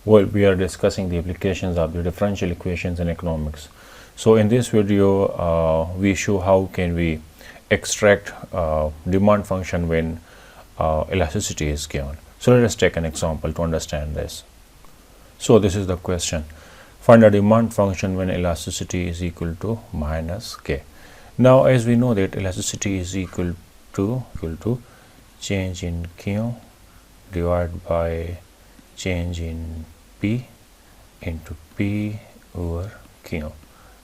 Well, we are discussing the applications of the differential equations in economics. So in this video, we show how can we extract demand function when elasticity is given. So let us take an example to understand this. So this is the question. Find a demand function when elasticity is equal to minus k. Now as we know that elasticity is equal to change in Q divided by change in P into P over Q,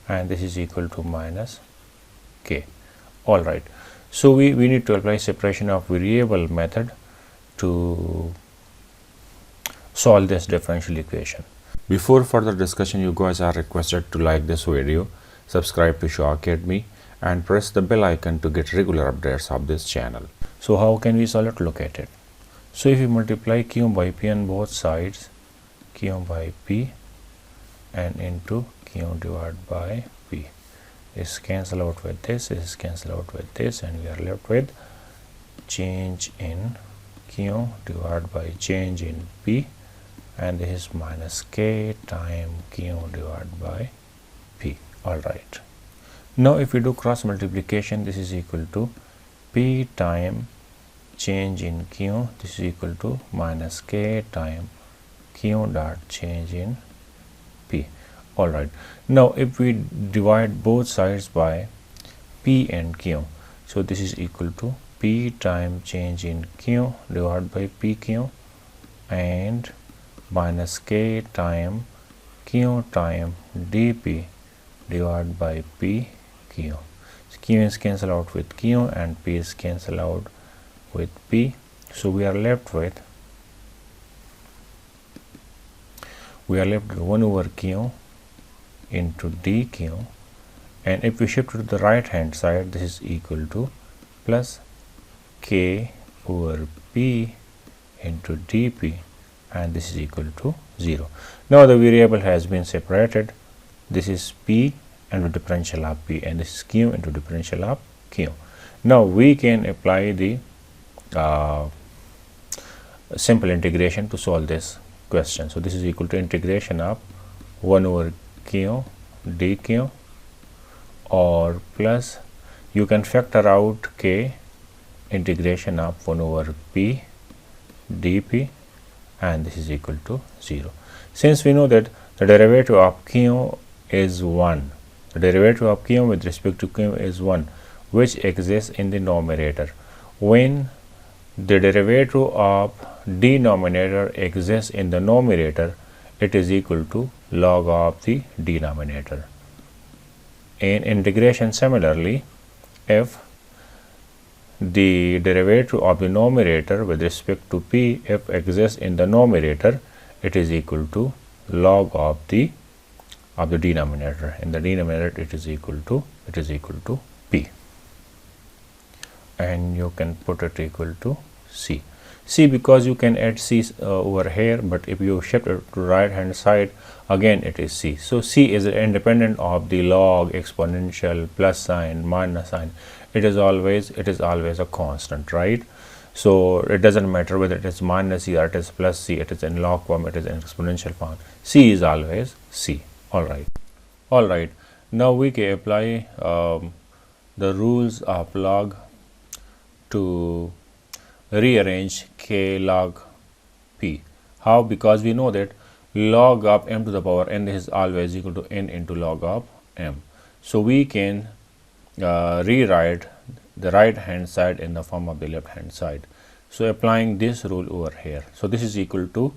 and this is equal to minus k. All right, so we need to apply separation of variable method to solve this differential equation. Before further discussion, you guys are requested to like this video, subscribe to Shaw Academy, and press the bell icon to get regular updates of this channel. So how can we solve it? Look at it. So if you multiply Q by P on both sides, Q by P and into Q divided by P, this cancel out with this is cancel out with this, and we are left with change in Q divided by change in P, and this is minus k time Q divided by P. All right, now if we do cross multiplication, this is equal to P time change in Q, this is equal to minus k time Q dot change in P. All right, now if we divide both sides by P and Q, so this is equal to P time change in Q divided by PQ and minus k time Q time dP divided by PQ. So Q is cancel out with Q and P is cancel out with P, so we are left with 1 over Q into dQ, and if we shift to the right hand side, this is equal to plus k over P into dP, and this is equal to 0. Now the variable has been separated. This is P into differential of P, and this is Q into differential of Q. Now we can apply the simple integration to solve this question. So this is equal to integration of 1 over Q dQ, or plus you can factor out k integration of 1 over P dP, and this is equal to 0. Since we know that the derivative of Q is 1, the derivative of Q with respect to Q is 1, which exists in the numerator. When the derivative of denominator exists in the numerator, it is equal to log of the denominator. In integration, similarly, if the derivative of the numerator with respect to P if exists in the numerator, it is equal to log of the denominator. In the denominator, it is equal to P, and you can put it equal to C. Because you can add C over here, but if you shift it to right hand side, again it is C. So C is independent of the log, exponential, plus sign, minus sign. It is always a constant, right? So it doesn't matter whether it is minus C or it is plus C, it is in log form, it is in exponential form. C is always C. All right, now we can apply the rules of log to rearrange k log P. How? Because we know that log of m to the power n is always equal to n into log of m. So we can rewrite the right hand side in the form of the left hand side. So applying this rule over here, so this is equal to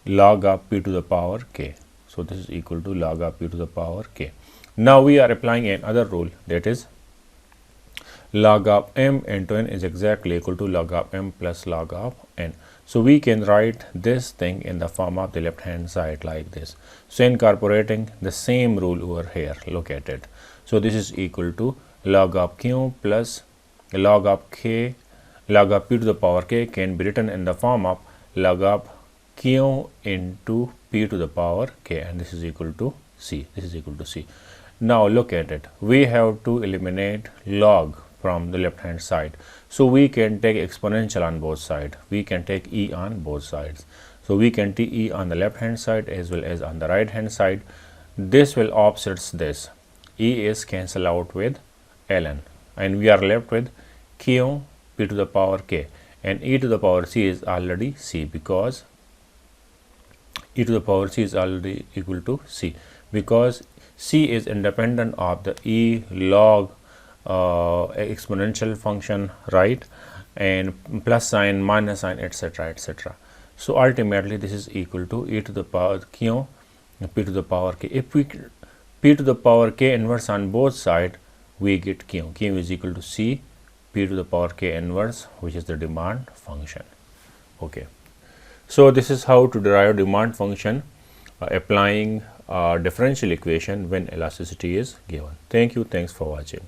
log of p to the power k. So this is equal to log of p to the power k. Now we are applying another rule, that is log of m into n is exactly equal to log of m plus log of n. So we can write this thing in the form of the left hand side like this. So incorporating the same rule over here, look at it. So this is equal to log of q plus log of k, log of p to the power k can be written in the form of log of q into p to the power k, and this is equal to C. Now look at it. We have to eliminate log from the left hand side. So we can take exponential on both sides. We can take e on both sides. So we can TE on the left hand side as well as on the right hand side. This will offsets this. E is cancel out with ln, and we are left with q p to the power k, and e to the power c is already c, because e to the power c is already equal to c, because c is independent of the e log exponential function, right, and plus sign, minus sign, etc., etc. So ultimately this is equal to e to the power q p to the power k. If we p to the power k inverse on both sides, we get q. Q is equal to c p to the power k inverse, which is the demand function. Okay. So this is how to derive demand function applying differential equation when elasticity is given. Thank you. Thanks for watching.